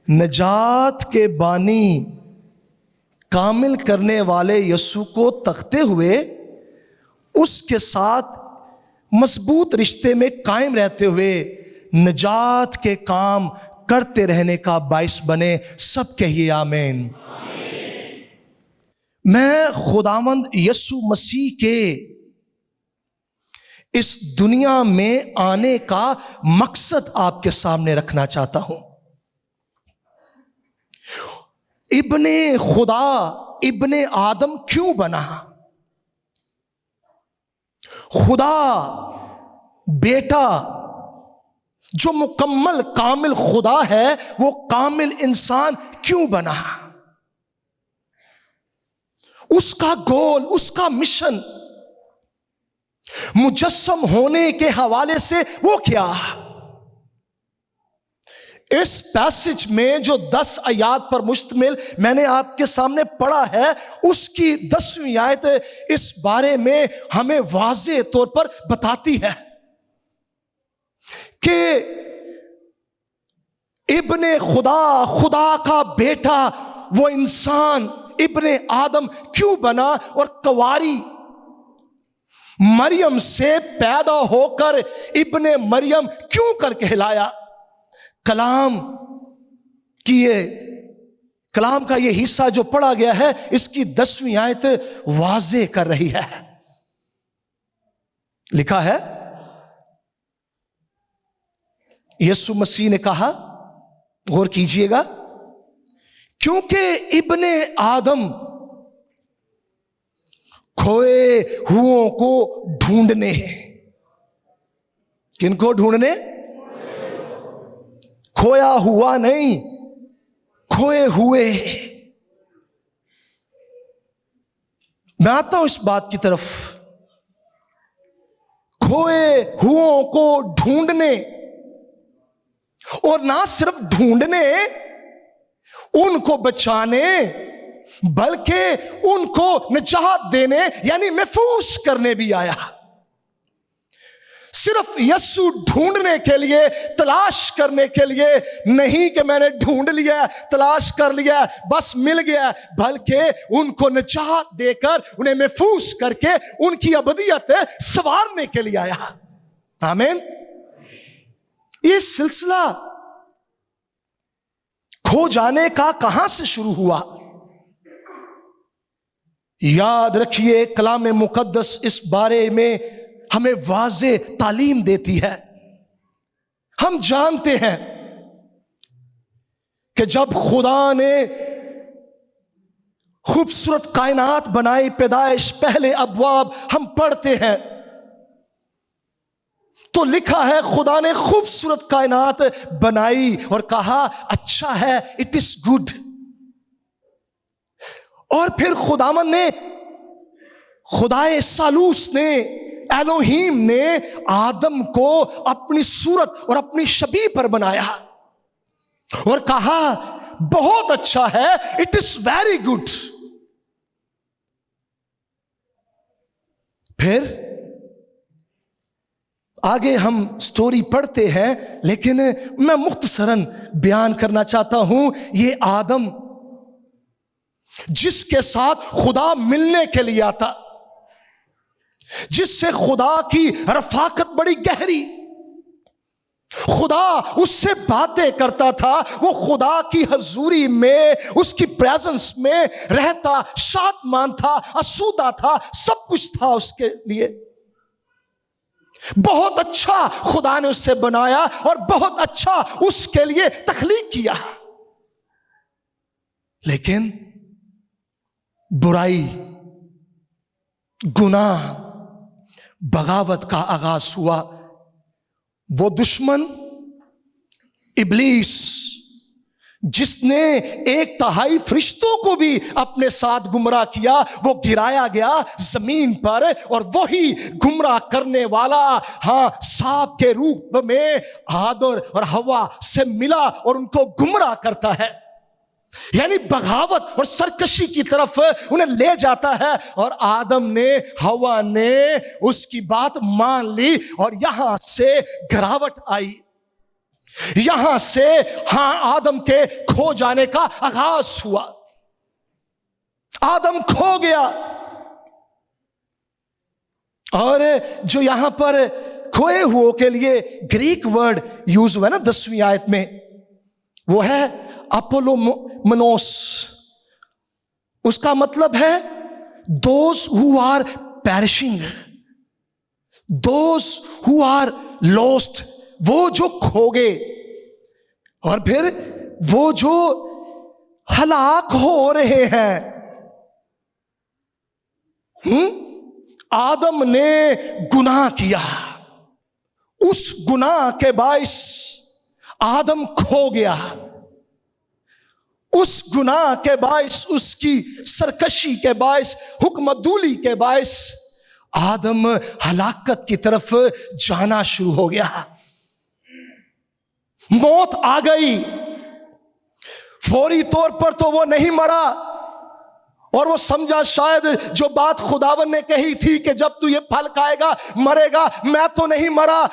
नजात के बानी कामिल करने वाले यीशु को तकते हुए उसके साथ मजबूत रिश्ते में कायम रहते हुए नजात के काम करते रहने का बाइस बने। सब कहिए आमीन। मैं खुदावंद यीशु मसीह के इस दुनिया में आने का मकसद आपके सामने रखना चाहता हूं। इब्ने खुदा इब्ने आदम क्यों बना? खुदा बेटा जो मुकम्मल कामिल खुदा है वो कामिल इंसान क्यों बना? उसका गोल, उसका मिशन मुजस्सम होने के हवाले से वो क्या? इस पैसेज में जो 10 आयत पर मुश्तमिल मैंने आपके सामने पढ़ा है, उसकी 10वीं आयत इस बारे में हमें वाज़ेह तौर पर बताती है कि इब्ने खुदा, खुदा का बेटा, वो इंसान इब्ने आदम क्यों बना और कुंवारी मरियम से पैदा होकर इब्ने मरियम क्यों कर कहलाया? कलाम का ये हिस्सा जो पढ़ा गया है, इसकी 10वीं आयत वाज़ेह कर रही है। लिखा है, यीशु मसीह ने कहा, गौर कीजिएगा, क्योंकि इब्ने आदम खोए हुओं को ढूंढने। किनको ढूंढने? खोया हुआ नहीं, खोए हुए। मैं आता हूं इस बात की तरफ। खोए हुओं को ढूंढने, और ना सिर्फ ढूंढने, उनको बचाने, बल्कि उनको निजात देने यानी महफूज करने भी आया। सिर्फ यीशु ढूंढने के लिए, तलाश करने के लिए नहीं कि मैंने ढूंढ लिया, तलाश कर लिया, बस मिल गया, बल्कि उनको निजात देकर, उन्हें महफूज करके उनकी अबदियत संवारने के लिए आया। आमीन। ये सिलसिला खो जाने का कहां से शुरू हुआ? याद रखिए, कलाम मुकद्दस इस बारे में हमें वाज़ेह तालीम देती है। हम जानते हैं कि जब खुदा ने खूबसूरत कायनात बनाई, पैदाइश पहले अबवाब हम पढ़ते हैं तो लिखा है, खुदा ने खूबसूरत कायनात बनाई और कहा अच्छा है, इट इज गुड। और फिर खुदावन ने, खुदाए सालूस ने, एलोहीम ने आदम को अपनी सूरत और अपनी शबीह पर बनाया और कहा बहुत अच्छा है, इट इज वेरी गुड। फिर आगे हम स्टोरी पढ़ते हैं, लेकिन मैं मुख्तसरन बयान करना चाहता हूं। ये आदम जिसके साथ खुदा मिलने के लिए आता, जिससे खुदा की रफाकत बड़ी गहरी, खुदा उससे बातें करता था, वो खुदा की हजूरी में, उसकी प्रेजेंस में रहता, शादमान था, आसूदा था, सब कुछ था उसके लिए। बहुत अच्छा खुदा ने उससे बनाया और बहुत अच्छा उसके लिए तख्लीक किया। लेकिन बुराई, गुनाह, बगावत का आगाज हुआ। वो दुश्मन इब्लीस, जिसने 1/3 फरिश्तों को भी अपने साथ गुमराह किया, वो गिराया गया जमीन पर, और वही गुमराह करने वाला सांप के रूप में आदम और हवा से मिला और उनको गुमराह करता है, यानी बगावत और सरकशी की तरफ उन्हें ले जाता है। और आदम ने, हवा ने उसकी बात मान ली और यहां से गिरावट आई। यहां से आदम के खो जाने का आगाज हुआ। आदम खो गया। और जो यहां पर खोए हुओं के लिए ग्रीक वर्ड यूज हुआ है ना 10वीं आयत में, वो है अपोलोमनोस। उसका मतलब है those who are perishing, those who are lost, वो जो खो गए। और फिर वो जो हलाक हो रहे हैं। आदम ने गुनाह किया, उस गुनाह के बाइस आदम खो गया। उस गुनाह के बाइस, उसकी सरकशी के बाइस, हुक्मदूली के बाइस आदम हलाकत की तरफ जाना शुरू हो गया। मौत आ गई। फौरी तौर पर तो वो नहीं मरा, और वो समझा शायद जो बात खुदावन ने कही थी कि जब तू ये फल खाएगा मरेगा, मैं तो नहीं मरा।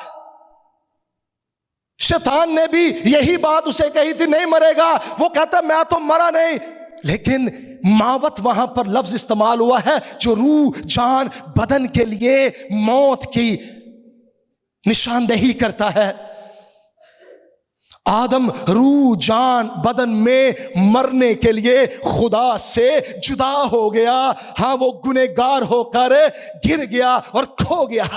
शैतान ने भी यही बात उसे कही थी, नहीं मरेगा। वो कहता मैं तो मरा नहीं। लेकिन मावत वहां पर लफ्ज इस्तेमाल हुआ है जो रूह, जान, बदन के लिए मौत की निशानदेही करता है। आदम रूह, जान, बदन में मरने के लिए खुदा से जुदा हो गया। वो गुनहगार होकर गिर गया और खो गया।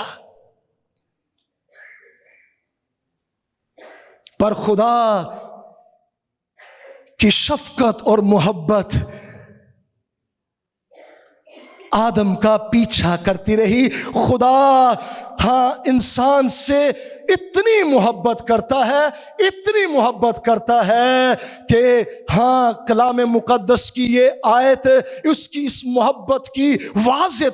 पर खुदा की शफकत और मोहब्बत आदम का पीछा करती रही। खुदा इंसान से इतनी मोहब्बत करता है, इतनी मोहब्बत करता है कि कलाम मुकद्दस की ये आयत उसकी इस मोहब्बत की वाज़ेह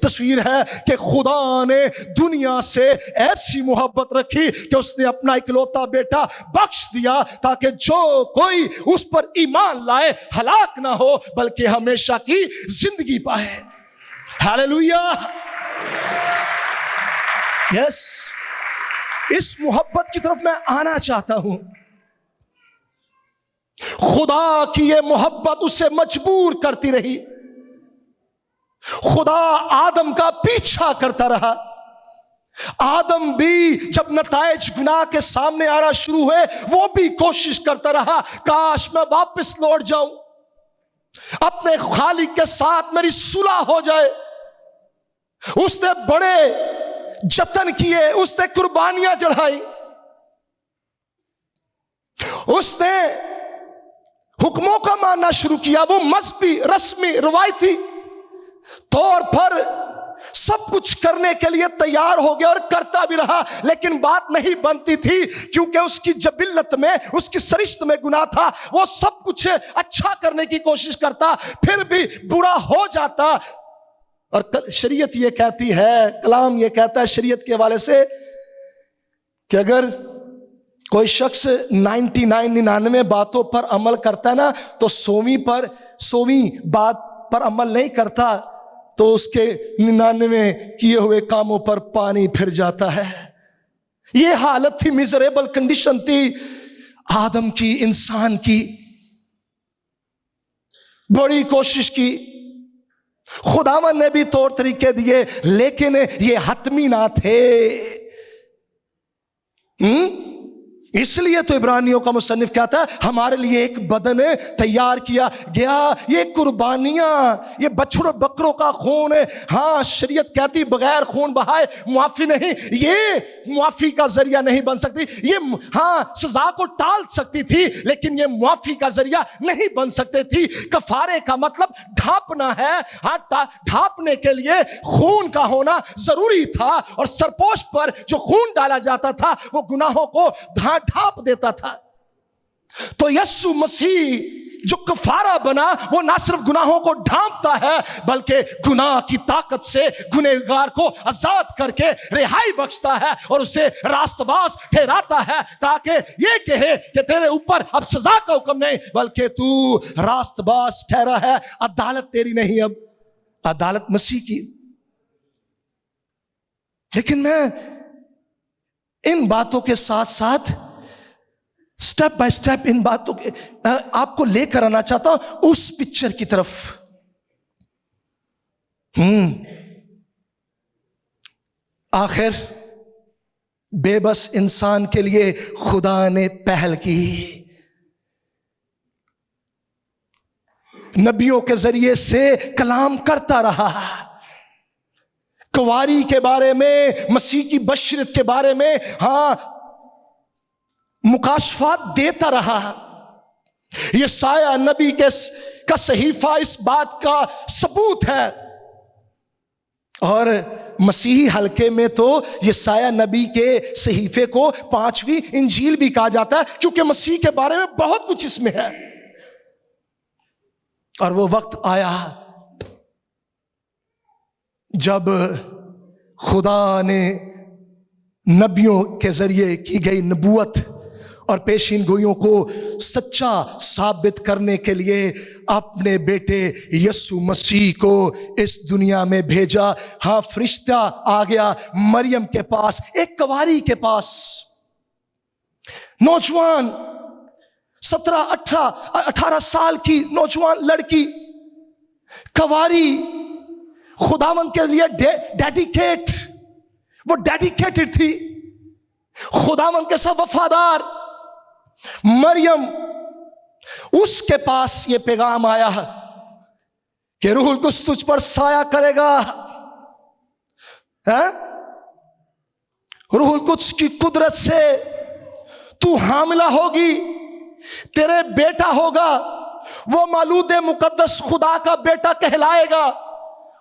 तस्वीर है कि खुदा ने दुनिया से ऐसी मोहब्बत रखी कि उसने अपना इकलौता बेटा बख्श दिया ताकि जो कोई उस पर ईमान लाए हलाक ना हो बल्कि हमेशा की जिंदगी पाए। हालेलुया। यस, इस मोहब्बत की तरफ मैं आना चाहता हूं। खुदा की ये मोहब्बत उसे मजबूर करती रही। खुदा आदम का पीछा करता रहा। आदम भी जब नताइज गुनाह के सामने आना शुरू हुए, वो भी कोशिश करता रहा, काश मैं वापस लौट जाऊं, अपने खालिक के साथ मेरी सुलह हो जाए। उसने बड़े जतन किए, उसने कुर्बानियां चढ़ाई, उसने हुक्मों का मानना शुरू किया। वो मजहबी, रस्मी, रवायती तौर पर सब कुछ करने के लिए तैयार हो गया और करता भी रहा। लेकिन बात नहीं बनती थी क्योंकि उसकी जबिल्लत में, उसकी सरिश्त में गुनाह था। वो सब कुछ अच्छा करने की कोशिश करता, फिर भी बुरा हो जाता। और शरीयत ये कहती है, कलाम ये कहता है शरीयत के हवाले से कि अगर कोई शख्स 99 बातों पर अमल करता है ना, तो 100वीं बात पर अमल नहीं करता तो उसके 99 किए हुए कामों पर पानी फिर जाता है। ये हालत थी, मिजरेबल कंडीशन थी आदम की, इंसान की। बड़ी कोशिश की, खुदावन ने भी तौर तरीके दिए, लेकिन ये हतमी ना थे। इसलिए तो इब्रानियों का मुसन्निफ कहता है हमारे लिए एक बदन तैयार किया गया। ये कुर्बानियां, ये बछड़ों बकरों का खून, शरीयत कहती बगैर खून बहाए मुआफी नहीं। ये मुआफी का जरिया नहीं बन सकती। ये सजा को टाल सकती थी, लेकिन ये मुआफी का जरिया नहीं बन सकती थी। कफारे का मतलब ढांपना है। ढांपने के लिए खून का होना जरूरी था, और सरपोश पर जो खून डाला जाता था वो गुनाहों को ढांप देता था। तो यीशु मसीह जो कफारा बना, वो ना सिर्फ गुनाहों को ढांपता है बल्कि गुनाह की ताकत से गुनहगार को आजाद करके रिहाई बख्शता है और उसे रास्तबाज ठहराता है, ताकि ये कहे कि तेरे ऊपर अब सजा का हुक्म नहीं बल्कि तू रास्तबाज ठहरा है। अदालत तेरी नहीं, अब अदालत मसीह की। लेकिन मैं इन बातों के साथ साथ स्टेप बाय स्टेप इन बातों के आपको लेकर आना चाहता हूं उस पिक्चर की तरफ। आखिर बेबस इंसान के लिए खुदा ने पहल की। नबियों के जरिए से कलाम करता रहा, कुंवारी के बारे में, मसीह की बशरत के बारे में मुकाशफात देता रहा। यशाया नबी का सहीफा इस बात का सबूत है। और मसीही हल्के में तो यशाया नबी के सहीफे को 5वीं इंजील भी कहा जाता है, क्योंकि मसीह के बारे में बहुत कुछ इसमें है। और वो वक्त आया जब खुदा ने नबियों के जरिए की गई नबूवत और पेशीन गोइयों को सच्चा साबित करने के लिए अपने बेटे यीशु मसीह को इस दुनिया में भेजा। फरिश्ता आ गया मरियम के पास, एक कुंवारी के पास, नौजवान 17-18 साल की नौजवान लड़की, कुंवारी, खुदावंद के लिए वो डेडिकेटेड थी, खुदावंद के साथ वफादार। मरियम, उसके पास ये पैगाम आया कि रूहुल कुद्स तुझ पर साया करेगा, रूहुल कुद्स की कुदरत से तू हामिला होगी, तेरे बेटा होगा, वो मौलूद मुकद्दस खुदा का बेटा कहलाएगा,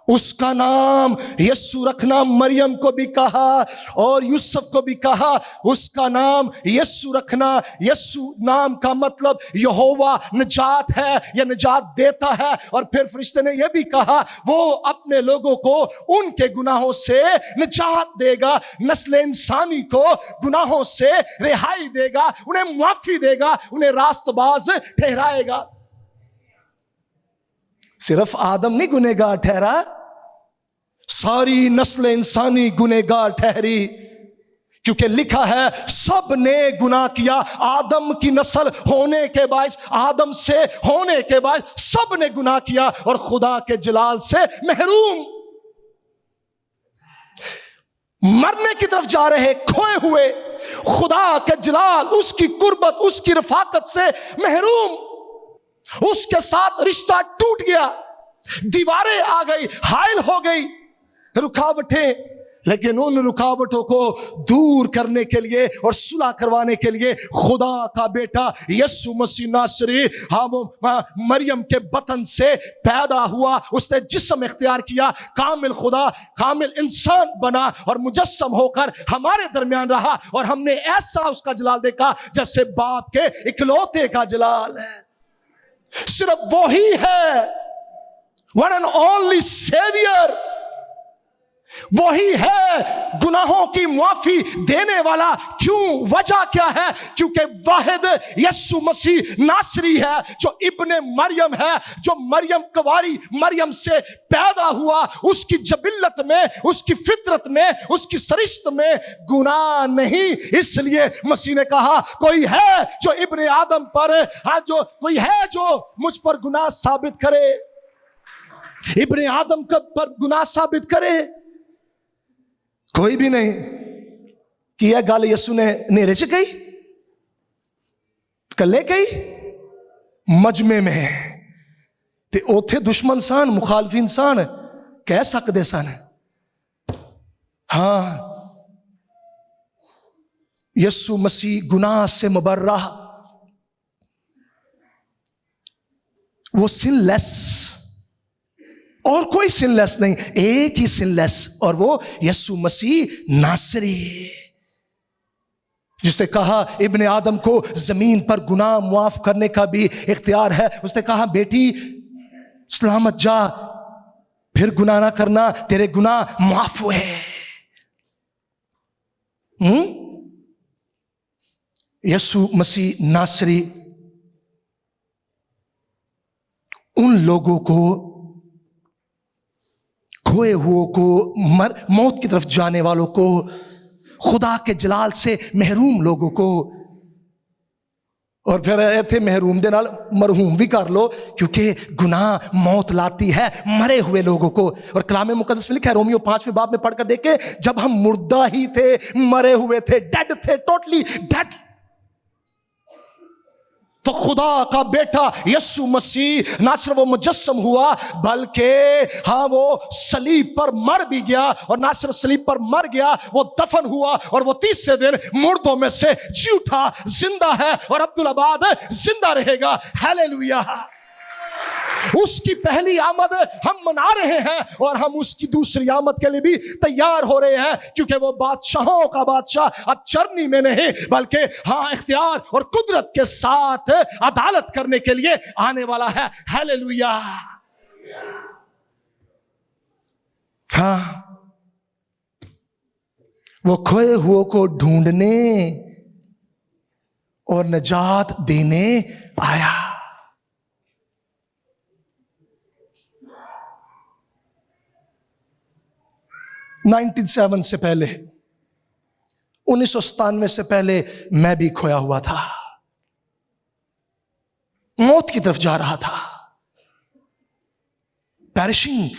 उसका नाम यीशु रखना। मरियम को भी कहा और यूसुफ को भी कहा उसका नाम यीशु रखना। यीशु नाम का मतलब यहोवा निजात है या निजात देता है। और फिर फरिश्ते ने यह भी कहा वो अपने लोगों को उनके गुनाहों से निजात देगा, नस्ल इंसानी को गुनाहों से रिहाई देगा, उन्हें माफी देगा, उन्हें रास्तबाज ठहराएगा। सिर्फ आदम नहीं गुनहगार ठहरा, सारी नस्ल इंसानी गुनहगार ठहरी, क्योंकि लिखा है सब ने गुनाह किया। आदम की नस्ल होने के बाद, आदम से होने के बाद सब ने गुनाह किया और खुदा के जलाल से महरूम, मरने की तरफ जा रहे खोए हुए खुदा के जलाल, उसकी कुर्बत, उसकी रफाकत से महरूम। उसके साथ रिश्ता टूट गया, दीवारें आ गई, हायल हो गई, रुकावटें। लेकिन उन रुकावटों को दूर करने के लिए और सुलह करवाने के लिए खुदा का बेटा यीशु मसीह नासरी, वो मरियम के बतन से पैदा हुआ, उसने जिस्म इख्तियार किया, कामिल खुदा, कामिल इंसान बना और मुजस्सम होकर हमारे दरमियान रहा। और हमने ऐसा उसका जलाल देखा जैसे बाप के इकलौते का जलाल है। सिर्फ वो ही है, वन एंड ओनली सेवियर, वही है गुनाहों की माफी देने वाला। क्यों? वजह क्या है? क्योंकि वाहिद यीशु मसीह नासरी है, जो इब्ने मरियम है, जो मरियम कुंवारी मरियम से पैदा हुआ, उसकी जबिल्लत में, उसकी फितरत में, उसकी सरिश्त में गुनाह नहीं। इसलिए मसीह ने कहा कोई है जो इब्ने आदम पर, जो कोई है जो मुझ पर गुनाह साबित करे, इब्ने आदम पर गुनाह साबित करे। कोई भी नहीं। कि यह गल यसू ने नेरे च कही, कले कही, मजमे में ते उथे दुश्मन सन, मुखालफी इंसान कह सकते सन। हाँ, यसू मसीह गुनाह से मुबर्रा, वो सिनलेस, और कोई सिनलेस नहीं, एक ही सिनलेस, और वो यीशु मसीह नासरी, जिसने कहा इब्ने आदम को जमीन पर गुनाह माफ करने का भी इख्तियार है। उसने कहा बेटी सलामत जा, फिर गुनाह ना करना, तेरे गुनाह माफ हुए। यीशु मसीह नासरी उन लोगों को, खोए हुओं को, मौत की तरफ जाने वालों को, खुदा के जलाल से महरूम लोगों को और फिर आए थे महरूम दे नाल मरहूम भी कर लो, क्योंकि गुनाह मौत लाती है मरे हुए लोगों को। और कलाम मुकद्दस में लिखा है, रोमियो 5वें बाब में पढ़कर देखे, जब हम मुर्दा ही थे, मरे हुए थे, डेड थे, टोटली डेड, तो खुदा का बेटा यीशु मसीह ना सिर्फ वो मुजस्सम हुआ, बल्कि हाँ वो सलीब पर मर भी गया। और ना सिर्फ सलीब पर मर गया, वो दफन हुआ और वो तीसरे दिन मुर्दों में से जी उठा, जिंदा है और अब्दुल आबाद जिंदा रहेगा। हालेलुया। उसकी पहली आमद हम मना रहे हैं और हम उसकी दूसरी आमद के लिए भी तैयार हो रहे हैं, क्योंकि वो बादशाहों का बादशाह अब चरनी में नहीं, बल्कि हाँ इख्तियार और कुदरत के साथ अदालत करने के लिए आने वाला है। हालेलुया। हाँ, वो खोए हुओं को ढूंढने और निजात देने आया। $97 से पहले, 1997 से पहले मैं भी खोया हुआ था, मौत की तरफ जा रहा था, पेरिशिंग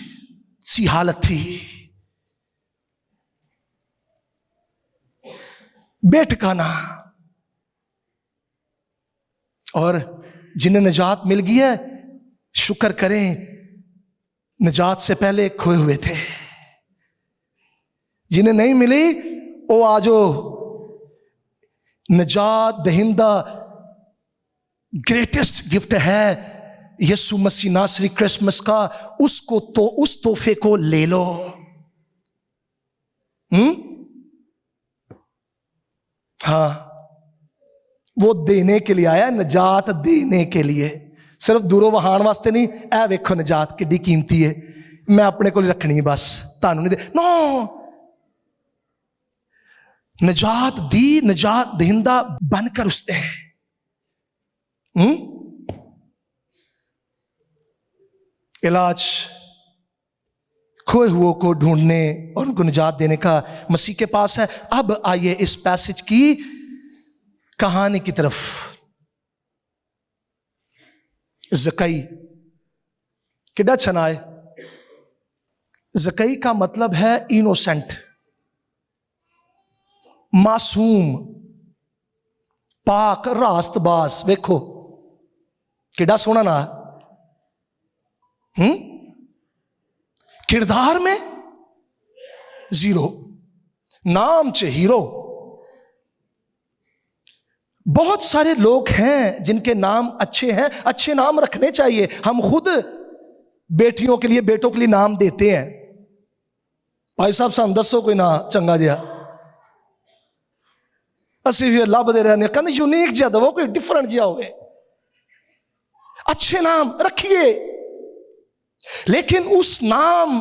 सी हालत थी, बेठिकाना। और जिन्हें निजात मिल गई है, शुक्र करें, निजात से पहले खोए हुए थे। जिन्हें नहीं मिली, वो आजो निजात दहिंदा ग्रेटेस्ट गिफ्ट है यीशु मसीह नासरी क्रिसमस का। उसको तो उस तोहफे को ले लो। हाँ, वो देने के लिए आया, निजात देने के लिए, सिर्फ दूरों वहान वास्ते नहीं। ऐ वेखो निजात किड्डी कीमती है, मैं अपने को रखनी बस, तानू नहीं दे। नो, निजात दी, निजात दहिंदा बनकर उसने इलाज खोए हुओं को ढूंढने और उनको निजात देने का मसीह के पास है। अब आइए इस पैसेज की कहानी की तरफ। ज़कई किड्डा छना है। ज़कई का मतलब है इनोसेंट, मासूम, पाक, रास्तबाज। देखो किड्डा सोना ना। किरदार में जीरो, नाम च हीरो। बहुत सारे लोग हैं जिनके नाम अच्छे हैं, अच्छे नाम रखने चाहिए। हम खुद बेटियों के लिए, बेटों के लिए नाम देते हैं। भाई साहब सानू दसो कोई ना चंगा जिहा, असी भी लभदे रहने, कहते यूनीक जिहा दवो, कोई डिफरेंट जिहा होवे। अच्छे नाम रखिए, लेकिन उस नाम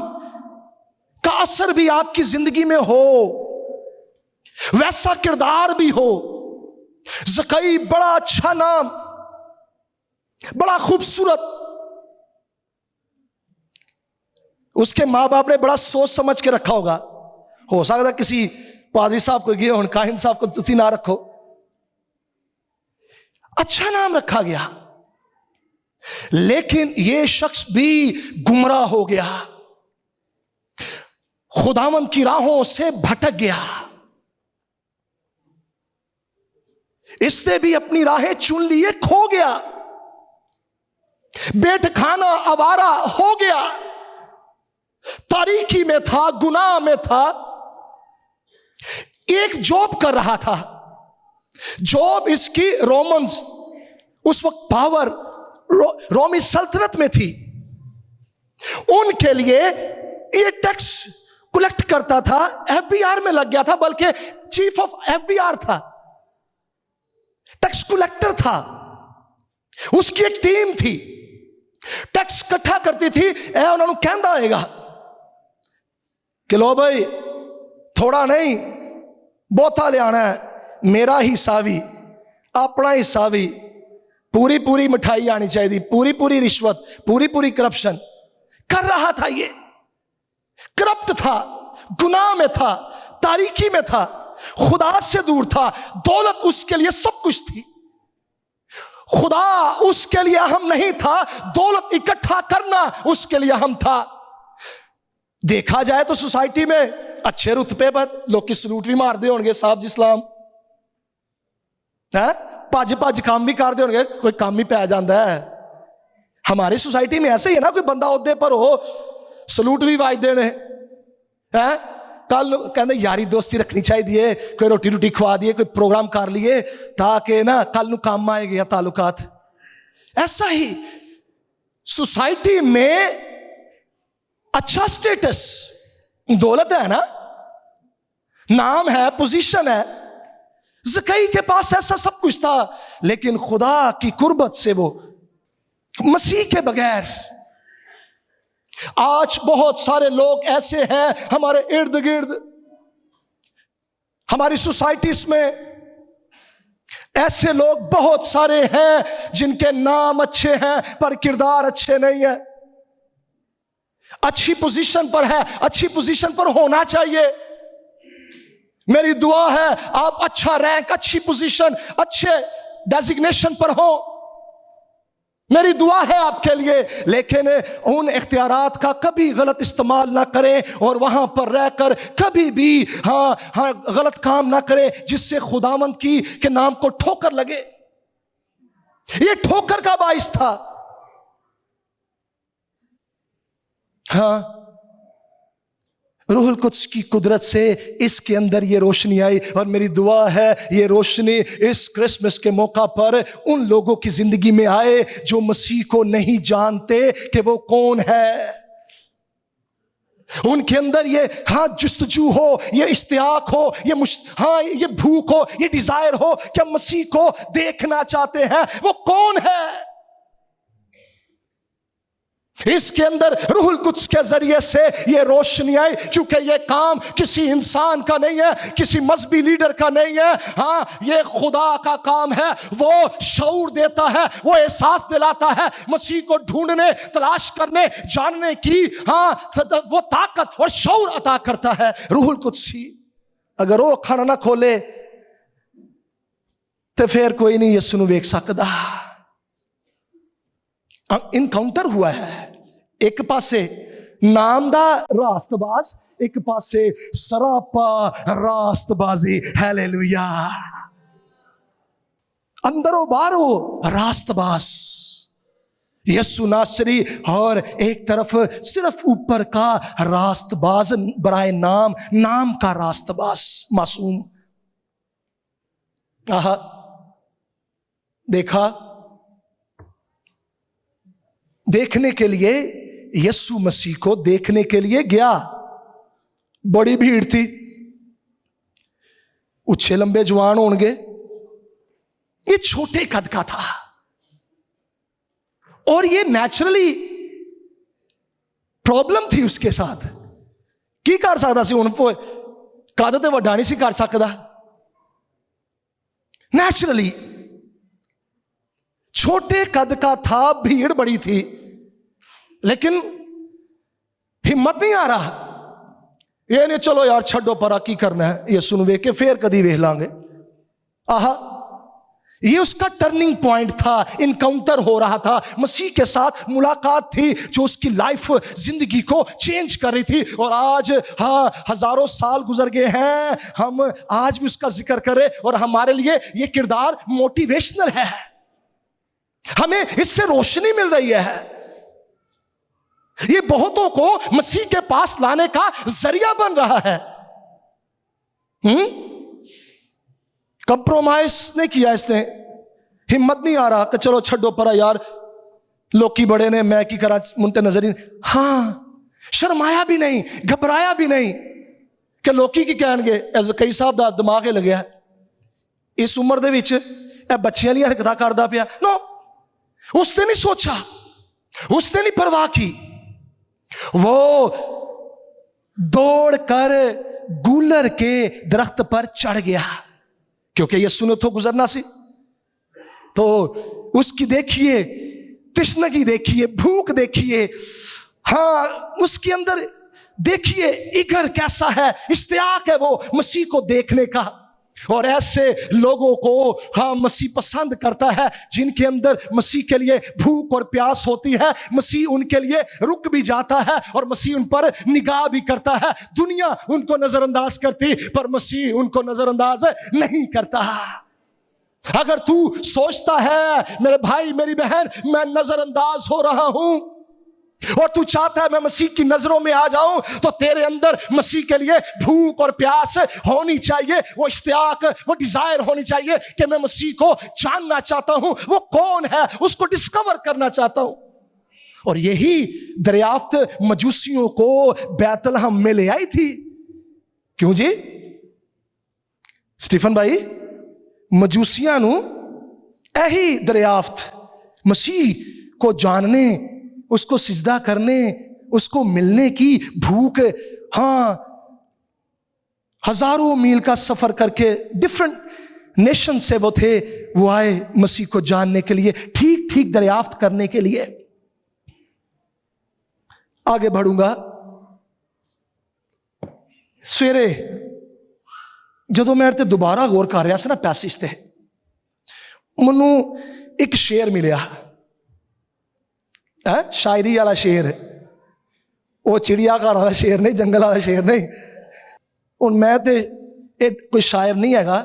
का असर भी आपकी जिंदगी में हो, वैसा किरदार भी हो। ज़कई बड़ा अच्छा नाम, बड़ा खूबसूरत। उसके मां बाप ने बड़ा सोच समझ के रखा होगा। हो सकता किसी पादरी साहब को गए हो, काहिन साहब को तुसी ना रखो, अच्छा नाम रखा गया। लेकिन यह शख्स भी गुमराह हो गया, खुदावंद की राहों से भटक गया। इसने भी अपनी राहें चुन लिए, खो गया, बेठिकाना आवारा हो गया, तारीकी में था, गुनाह में था। एक जॉब कर रहा था, जॉब इसकी रोमन्स, उस वक्त पावर रोमी सल्तनत में थी, उनके लिए ये टैक्स कलेक्ट करता था। एफबीआर में लग गया था, बल्कि चीफ ऑफ एफबीआर था, टैक्स कलेक्टर था। उसकी एक टीम थी, टैक्स इकट्ठा करती थी। उन्होंने कहना होगा कि लो भाई, थोड़ा नहीं बहुता ले आना है, मेरा हिस्सा भी, अपना हिस्सा भी, पूरी पूरी मिठाई आनी चाहिए, पूरी पूरी रिश्वत, पूरी पूरी करप्शन कर रहा था। ये करप्ट था, गुनाह में था, तारीकी में था, खुदा से दूर था। दौलत उसके लिए सब कुछ थी। खुदा उसके लिए अहम नहीं था, दौलत इकट्ठा करना उसके लिए अहम था। देखा जाए तो सोसाइटी में अच्छे रुतबे पर लोग की सलूट भी मारते होंगे, साहब जी सलाम है, भज भज काम भी करते होंगे, कोई काम ही पै जाता है। हमारी सोसाइटी में ऐसे ही है ना, कोई बंदा ओहदे पर हो सलूट भी वाजते ने है, कल कहते यारी दोस्ती रखनी चाहिए, कोई रोटी रोटी खवा दिए, कोई प्रोग्राम कर लिए ताकि ना कल नू काम आएगा ताल्लुकात। ऐसा ही सोसाइटी में अच्छा स्टेटस, दौलत है ना, नाम है, पोजीशन है, ज़कई के पास ऐसा सब कुछ था, लेकिन खुदा की कुर्बत से वो मसीह के बगैर। आज बहुत सारे लोग ऐसे हैं हमारे इर्द गिर्द, हमारी सोसाइटीज में ऐसे लोग बहुत सारे हैं जिनके नाम अच्छे हैं पर किरदार अच्छे नहीं है। अच्छी पोजीशन पर है, अच्छी पोजीशन पर होना चाहिए। मेरी दुआ है आप अच्छा रैंक, अच्छी पोजीशन, अच्छे डेजिग्नेशन पर हो, मेरी दुआ है आपके लिए, लेकिन उन इख्तियारात का कभी गलत इस्तेमाल ना करें और वहां पर रहकर कभी भी गलत काम ना करें जिससे खुदावंद की के नाम को ठोकर लगे। ये ठोकर का बाइस था। रूहुल कुद्स की कुदरत से इसके अंदर ये रोशनी आई, और मेरी दुआ है ये रोशनी इस क्रिसमस के मौका पर उन लोगों की जिंदगी में आए जो मसीह को नहीं जानते कि वो कौन है। उनके अंदर ये जुस्तजू हो, ये इश्तियाक हो, ये भूख हो, ये डिजायर हो कि मसीह को देखना चाहते हैं, वो कौन है। इसके अंदर रूहुल कुद्स के जरिए से ये रोशनी आई, क्योंकि ये काम किसी इंसान का नहीं है, किसी मजहबी लीडर का नहीं है, ये खुदा का काम है। वो शऊर देता है, वो एहसास दिलाता है, मसीह को ढूंढने, तलाश करने, जानने की वो ताकत और शऊर अता करता है रूहुल कुद्स ही। अगर वो खाना ना खोले तो फिर कोई नहीं यसू नूं वेख सकदा। इनकाउंटर हुआ है, एक पासे नाम दा रास्तबाज, एक पासे सरापा रास्तबाजी। हालेलुया। अंदरो बारो रास्तबाज यसू नासरी, और एक तरफ सिर्फ ऊपर का रास्तबाज बराए नाम, नाम का रास्तबाज मासूम। देखा, देखने के लिए, यीशु मसीह को देखने के लिए गया। बड़ी भीड़ थी, उच्छे लंबे जवान होंगे, ये छोटे कद का था, और ये नेचुरली प्रॉब्लम थी उसके साथ। की कर सकता सी हुण, कद ते वड्डा नहीं सी कर सकदा। नेचुरली छोटे कद का था, भीड़ बड़ी थी, लेकिन हिम्मत नहीं आ रहा। ये नहीं चलो यार छड्डो परा, की करना है, ये सुन वे के फिर कदी वेख लांगे। ये उसका टर्निंग पॉइंट था, इनकाउंटर हो रहा था, मसीह के साथ मुलाकात थी जो उसकी लाइफ, जिंदगी को चेंज कर रही थी। और आज हजारों साल गुजर गए हैं, हम आज भी उसका जिक्र करें, और हमारे लिए ये किरदार मोटिवेशनल है, हमें इससे रोशनी मिल रही है। ये बहुतों को मसीह के पास लाने का जरिया बन रहा है। कंप्रोमाइज नहीं किया इसने, हिम्मत नहीं आ रहा कि चलो छड्डो परा यार, लोकी बड़े ने, मैं की करा, मुंते नजर ही। शर्माया भी नहीं, घबराया भी नहीं कि लोकी की कहणगे, कई साहब दा दिमाग लग्या इस उम्र दे विच बच्चियां वाली हरकतां करदा पिया। नो, उसने नहीं सोचा, उसने नहीं परवाह की, वो दौड़ कर गूलर के दरख्त पर चढ़ गया, क्योंकि यीशु ने तो गुजरना सी। तो उसकी देखिए तृष्णगी, देखिए भूख, देखिए उसके अंदर देखिए इगर कैसा है, इश्तियाक है वो मसीह को देखने का। और ऐसे लोगों को हाँ मसीह पसंद करता है जिनके अंदर मसीह के लिए भूख और प्यास होती है। मसीह उनके लिए रुक भी जाता है और मसीह उन पर निगाह भी करता है। दुनिया उनको नजरअंदाज करती, पर मसीह उनको नजरअंदाज नहीं करता। अगर तू सोचता है मेरे भाई मेरी बहन मैं नजरअंदाज हो रहा हूं और तू चाहता है मैं मसीह की नजरों में आ जाऊं, तो तेरे अंदर मसीह के लिए भूख और प्यास होनी चाहिए, वो इश्तियाक, वो डिजायर होनी चाहिए कि मैं मसीह को जानना चाहता हूं, वो कौन है उसको डिस्कवर करना चाहता हूं। और यही दरियाफ्त मजूसियों को बैतलहम में ले आई थी। क्यों जी स्टीफन भाई? मजूसियां नू यही दरियाफ्त मसीह को जानने, उसको सिजदा करने, उसको मिलने की भूख, हां हजारों मील का सफर करके डिफरेंट नेशन से वो थे, वो आए मसीह को जानने के लिए, ठीक ठीक दरियाफ्त करने के लिए। आगे बढ़ूंगा। सवेरे ਜਦੋਂ मैं ਤੇ दोबारा गौर कर रहा ਸੀ ना पैसेज ते, ਮੈਨੂੰ एक शेर मिलिया, शायरी वाला शेर, वो चिड़िया घर वाला शेर नहीं, जंगल वाला शेर नहीं। हुण मैं ते कोई शायर नहीं हैगा,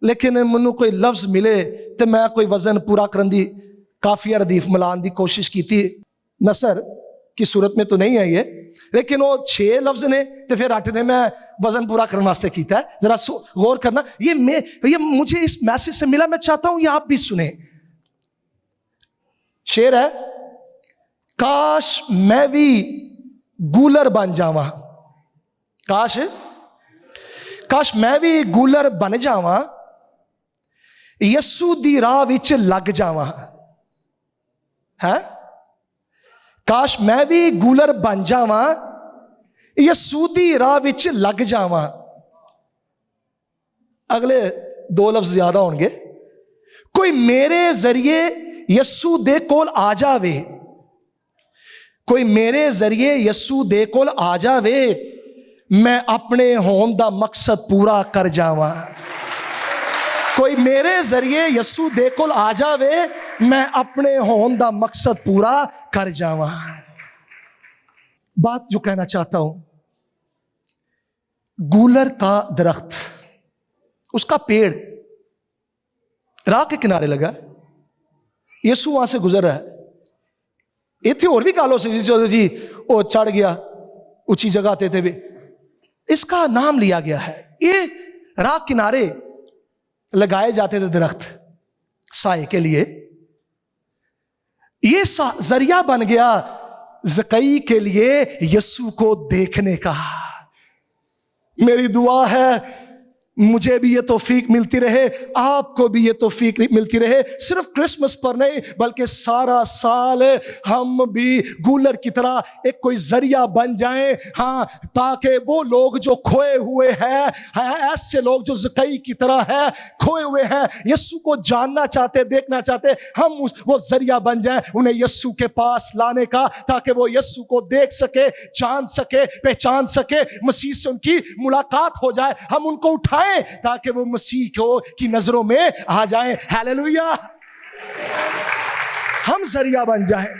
लेकिन मैनू कोई लफ्ज मिले तो मैं कोई वजन पूरा करने दी, काफिया रदीफ मिलान की कोशिश की थी। नसर की सूरत में तो नहीं है ये, लेकिन वो 6 लफ्ज ने तो फिर 8 ने मैं वजन पूरा करने वास्ते किया है। जरा गौर करना, ये मुझे इस मैसेज से मिला, मैं चाहता हूं ये आप भी सुने। शेर है, काश मैं भी गूलर बन जावा, काश मैं भी गूलर बन जावा, यसू दी राह विच लग जावा। है काश मैं भी गूलर बन जावा, यसू दी राह विच लग जावा। अगले 2 लफ्ज ज्यादा होंगे। कोई मेरे जरिए यसू दे कोल आ जावे, कोई मेरे जरिए यसू दे कोल आ जावे, मैं अपने होन दा मकसद पूरा कर जावा। कोई मेरे जरिए यसू दे कोल आ जावे, मैं अपने होन दा मकसद पूरा कर जावा। बात जो कहना चाहता हूं, गूलर का दरख्त, उसका पेड़ राह के किनारे लगा, यसू वहां से गुजर रहा है। इतने और भी गालों से जी वो चढ़ गया ऊंची जगह थे भी, इसका नाम लिया गया है। ये राह किनारे लगाए जाते थे दरख्त साए के लिए, ये जरिया बन गया ज़कई के लिए यसू को देखने का। मेरी दुआ है मुझे भी ये तौफीक मिलती रहे, आपको भी ये तौफीक मिलती रहे, सिर्फ क्रिसमस पर नहीं बल्कि सारा साल हम भी गूलर की तरह एक कोई जरिया बन जाएं, हाँ, ताकि वो लोग जो खोए हुए हैं, ऐसे लोग जो ज़कई की तरह है खोए हुए हैं, यस्सु को जानना चाहते, देखना चाहते, हम वो जरिया बन जाएं उन्हें यस्सु के पास लाने का, ताकि वो यस्सु को देख सके, जान सके, पहचान सके, मसीह से उनकी मुलाकात हो जाए, हम उनको उठाएं ताकि वो मसीह को की नजरों में आ जाएं। हालेलुया, हम जरिया बन जाएं।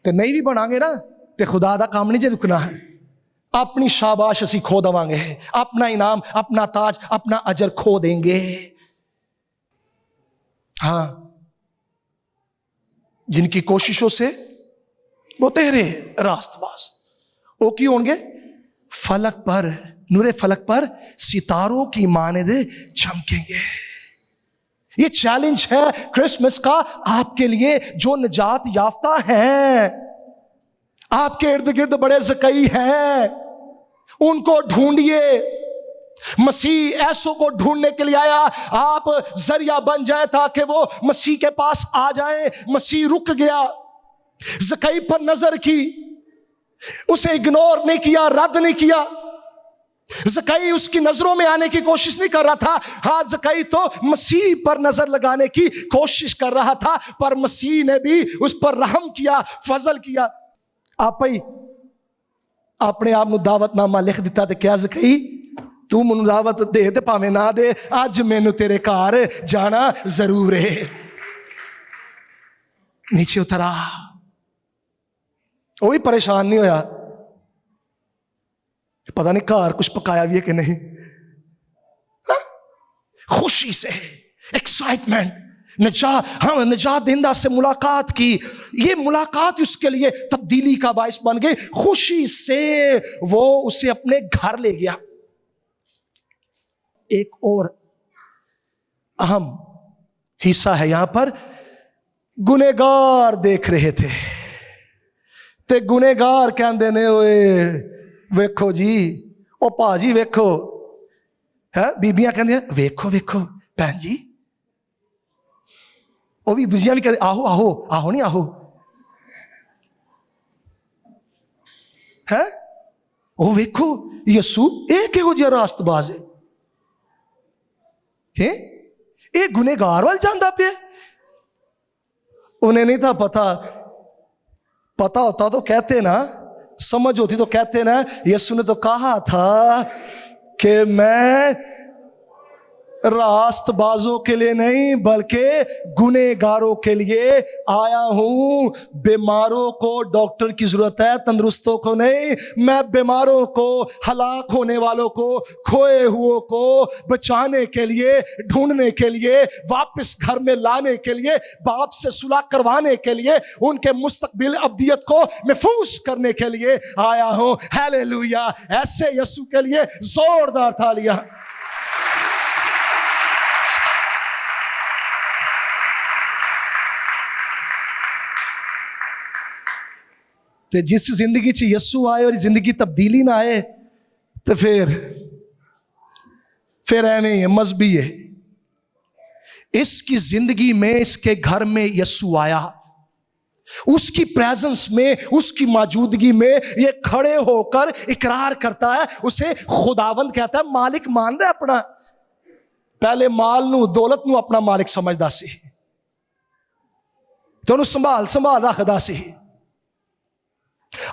तो नहीं भी बनांगे ना तो खुदा दा काम नहीं जे रुकना है, अपनी शाबाश असी खो देवांगे, अपना इनाम, अपना ताज, अपना अजर खो देंगे। हाँ, जिनकी कोशिशों से वो तेरे रास्तबाज वो की होंगे, फलक पर, नूरे फलक पर सितारों की मानद चमकेंगे। ये चैलेंज है क्रिसमस का आपके लिए जो निजात याफ्ता हैं, आपके इर्द गिर्द बड़े ज़कई हैं, उनको ढूंढिए। मसीह ऐसों को ढूंढने के लिए आया, आप जरिया बन जाए ताकि वो मसीह के पास आ जाए। मसीह रुक गया, ज़कई पर नजर की, उसे इग्नोर नहीं किया, रद्द नहीं किया। ज़कई उसकी नजरों में आने की कोशिश नहीं कर रहा था, हाँ, ज़कई तो मसीह पर नजर लगाने की कोशिश कर रहा था, पर मसीह ने भी उस पर रहम किया, फजल किया। आप ही अपने आप को दावतनामा लिख दिता तो क्या ज़कई तू मैनू दावत दे ते भावें ना दे, अज मैनू तेरे घर जाना जरूर है। नीचे उतरा, वो भी परेशान नहीं होया, पता नहीं घर कुछ पकाया भी है कि नहीं। हा? खुशी से, एक्साइटमेंट, निजात देंदा से मुलाकात की। ये मुलाकात उसके लिए तब्दीली का बायस बन गई। खुशी से वो उसे अपने घर ले गया। एक और अहम हिस्सा है यहां पर, गुनेगार देख रहे थे ते गुनेगार कहते ने, ओए वेखो जी, ओ भाजी वेखो, है बीबियां कहंदियां वेखो वेखो भैन जी, वो भी दूजियां भी कहते आहो आहो आहो नहीं आहो, है ओ वेखो यसू ये किहो जिहा रास्तबाज है, ये गुनेगार वाल जांदा पे। उन्हें नहीं था पता, पता होता तो कहते ना, समझ होती तो कहते ना, यसू ने तो कहा था कि मैं रास्तबाजों के लिए नहीं बल्कि गुनेगारों के लिए आया हूं। बीमारों को डॉक्टर की जरूरत है, तंदुरुस्तों को नहीं। मैं बीमारों को, हलाक होने वालों को, खोए हुओं को बचाने के लिए, ढूंढने के लिए, वापस घर में लाने के लिए, बाप से सुलह करवाने के लिए, उनके मुस्तकबिल अब्दियत को महफूज करने के लिए आया हूं। हालेलुया। ऐसे यीशु के लिए जोरदार तालियां। ते जिस जिंदगी च यस्सु आए और जिंदगी तब्दीली ना आए तो फिर एवं है, मजहबी है। इसकी जिंदगी में, इसके घर में यस्सु आया, उसकी प्रेजेंस में, उसकी मौजूदगी में ये खड़े होकर इकरार करता है, उसे खुदावंद कहता है। मालिक मान रहा अपना, पहले माल नू, दौलत नू अपना मालिक समझदा सी, तो उन्हें संभाल संभाल रखदा सी।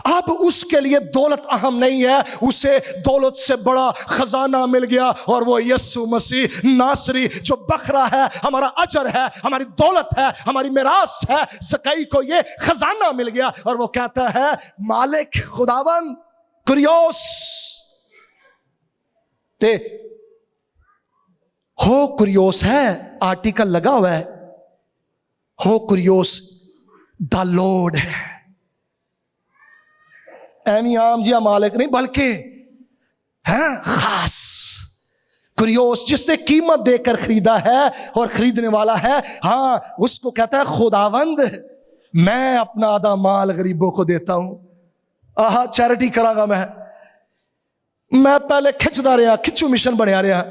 अब उसके लिए दौलत अहम नहीं है, उसे दौलत से बड़ा खजाना मिल गया, और वो यीशु मसीह नासरी जो बखरा है, हमारा अजर है, हमारी दौलत है, हमारी मिरास है। ज़कई को ये खजाना मिल गया और वो कहता है मालिक खुदावन कुरियोस ते हो कुरियोस है, आर्टिकल लगा हुआ है, हो कुरियोस द लॉर्ड है। एमी आम जिया मालिक नहीं बल्कि है खास कुरियोस, जिसने कीमत देकर खरीदा है और खरीदने वाला है। हाँ, उसको कहता है खुदावंद मैं अपना आधा माल गरीबों को देता हूं। आहा, चैरिटी करांगा मैं पहले खिंचदा रहा, खिंचू मिशन बनया रहा,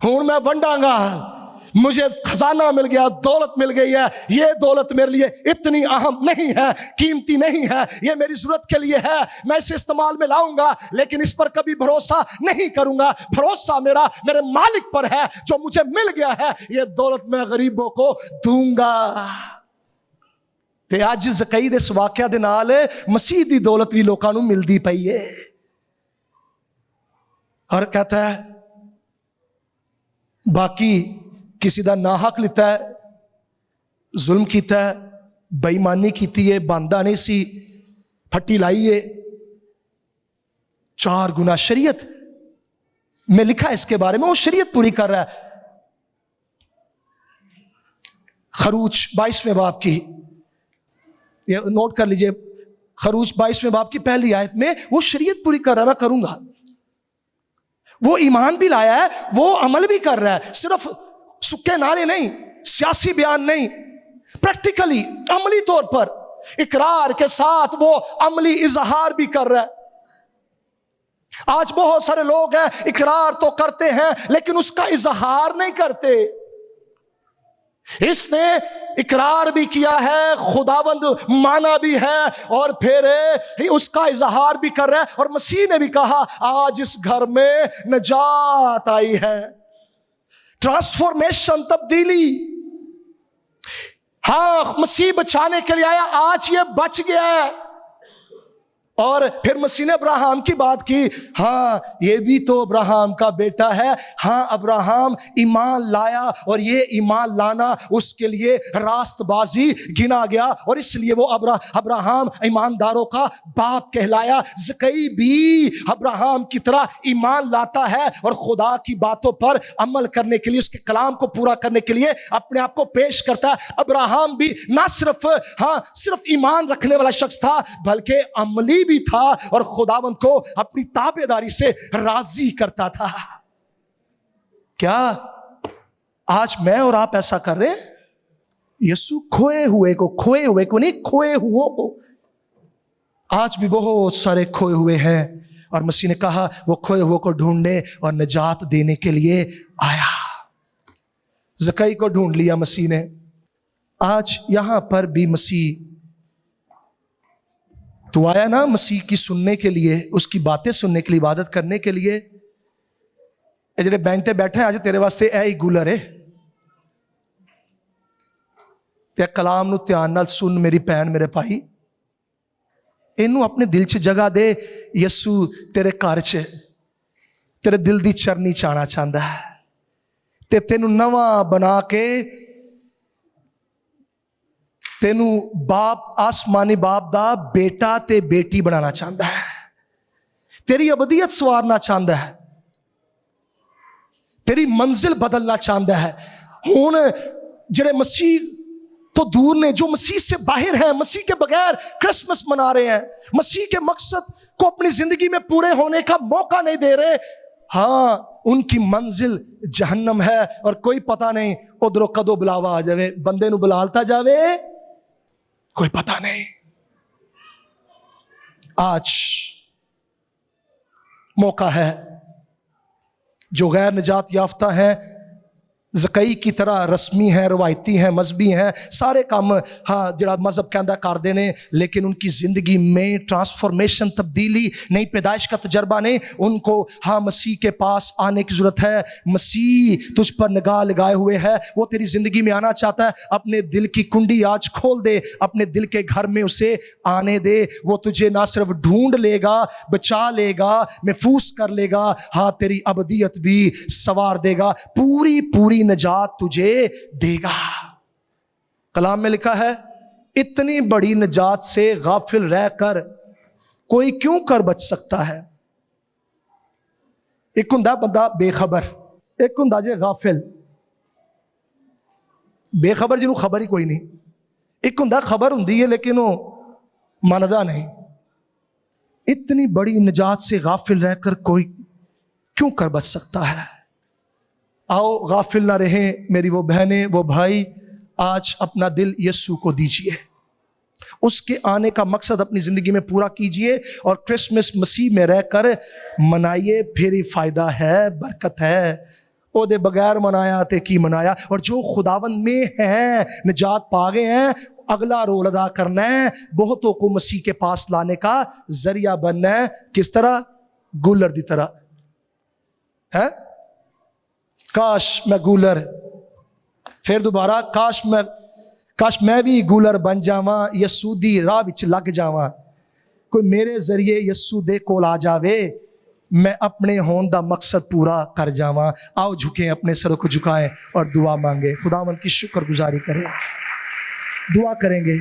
हूं मैं वंडांगा, मुझे खजाना मिल गया, दौलत मिल गई है। ये दौलत मेरे लिए इतनी अहम नहीं है, कीमती नहीं है, ये मेरी जरूरत के लिए है, मैं इसे इस्तेमाल में लाऊंगा, लेकिन इस पर कभी भरोसा नहीं करूंगा। भरोसा मेरा मेरे मालिक पर है जो मुझे मिल गया है। ये दौलत मैं गरीबों को दूंगा। ते अज ज़कई दे इस वाकया दे नाल मसीह दी दौलत भी लोकां नूं मिलदी पई है। और कहता है बाकी किसी दा ना हक लिता है, जुल्म किया है, बेईमानी की है, बांधा नहीं सी, फट्टी लाई है, 4 गुना शरीयत में लिखा है इसके बारे में, वो शरीयत पूरी कर रहा है। खरूज 22वें बाब की, ये नोट कर लीजिए, खरूज 22वें बाब की पहली आयत में वो शरीयत पूरी कर रहा है। मैं करूंगा, वो ईमान भी लाया है, वो अमल भी कर रहा है, सिर्फ सुक्के नारे नहीं, सियासी बयान नहीं, प्रैक्टिकली अमली तौर पर इकरार के साथ वो अमली इजहार भी कर रहा है। आज बहुत सारे लोग हैं, इकरार तो करते हैं लेकिन उसका इजहार नहीं करते। इसने इकरार भी किया है, खुदावंद माना भी है, और फिर उसका इजहार भी कर रहा है। और मसीह ने भी कहा आज इस घर में निजात आई है, ट्रांसफॉर्मेशन, तब्दीली। हाँ, मसीह बचाने के लिए आया, आज ये बच गया है। और फिर मसीह ने अब्राहम की बात की, हाँ ये भी तो अब्राहम का बेटा है। हाँ अब्राहम ईमान लाया और ये ईमान लाना उसके लिए रास्तबाजी गिना गया और इसलिए वो अब्राहम ईमानदारों का बाप कहलाया। ज़कई भी अब्राहम की तरह ईमान लाता है और खुदा की बातों पर अमल करने के लिए, उसके कलाम को पूरा करने के लिए अपने आप को पेश करता है। अब्राहम भी ना सिर्फ ईमान रखने वाला शख्स था बल्कि अमली भी था और खुदावंद को अपनी ताबेदारी से राजी करता था। क्या आज मैं और आप ऐसा कर रहे हैं? यीशु खोए हुए को नहीं, खोए हुओं को। आज भी बहुत सारे खोए हुए हैं और मसीह ने कहा वो खोए हुओं को ढूंढने और निजात देने के लिए आया। ज़कई को ढूंढ लिया मसीह ने। आज यहां पर भी मसीह, तू आया ना मसीह की सुनने के लिए, उसकी बातें सुनने के लिए, इबादत करने के लिए। जेडे बैंक ते बैठे आज तेरे वास्ते ऐ ही गुलर है। ते कलाम नू ध्यान नाल सुन मेरी भैन मेरे भाई, इनू अपने दिल च जगह दे। यीशु तेरे घर च तेरे दिल दी चरनी चाहना चाहता है ते तेनू नवा बना के तेनू बाप, आसमानी बाप दा बेटा ते बेटी बनाना चाहता है। तेरी अबदियत सवारना चाहता है, तेरी मंजिल बदलना चाहता है। हुण जेड़े मसीह तो दूर ने, जो मसीह से बाहर है, मसीह के बगैर क्रिसमस मना रहे हैं, मसीह के मकसद को अपनी जिंदगी में पूरे होने का मौका नहीं दे रहे, हाँ उनकी मंजिल जहन्नम है और कोई पता नहीं उधरों कदों बुलावा आ जावे, बंदे नू बुलालता जावे, कोई पता नहीं। आज मौका है, जो गैर निजात याफ्ता है, ज़कई की तरह रस्मी है, रवायती है, मजहबी हैं, सारे काम हाँ जरा मजहब कहता कर देने, लेकिन उनकी ज़िंदगी में ट्रांसफॉर्मेशन, तब्दीली नहीं, पैदाइश का तजर्बा नहीं। उनको हाँ मसीह के पास आने की ज़रूरत है। मसीह तुझ पर निगाह लगाए हुए है, वो तेरी ज़िंदगी में आना चाहता है। अपने दिल की कुंडी आज खोल दे, अपने दिल के घर में उसे आने दे। वो तुझे ना सिर्फ ढूंढ लेगा, बचा लेगा, महफूज कर लेगा, हाँ तेरी अबदियत भी सवार देगा, पूरी पूरी निजात तुझे देगा। कलाम में लिखा है, इतनी बड़ी निजात से गाफिल रहकर कोई क्यों कर बच सकता है। एक हुंदा बंदा बेखबर, एक हुंदा जे गाफिल। बेखबर जिन्हों खबर ही कोई नहीं, एक हुंदा खबर हुंदी है लेकिन वो मनदा नहीं। इतनी बड़ी निजात से गाफिल रहकर कोई क्यों कर बच सकता है। आओ गाफिल ना रहें मेरी वो बहनें, वो भाई, आज अपना दिल यीशु को दीजिए, उसके आने का मकसद अपनी ज़िंदगी में पूरा कीजिए और क्रिसमस मसीह में रहकर मनाइए, फिर ही फ़ायदा है, बरकत है। ओदे बगैर मनाया ते की मनाया। और जो खुदावन में हैं, निजात पा गए हैं, अगला रोल अदा करना है, बहुतों को मसीह के पास लाने का जरिया बनना है। किस तरह? गूलर दी तरह है। काश मैं गूलर, फिर दोबारा काश मैं भी गूलर बन जावा, यस्सू दी राह विच लग जावा, कोई मेरे जरिए यस्सू दे कोल आ जावे, मैं अपने होने दा मकसद पूरा कर जावा। आओ झुकें, अपने सरों को झुकाएं और दुआ मांगे, खुदावंद की शुक्रगुजारी करें, दुआ करेंगे।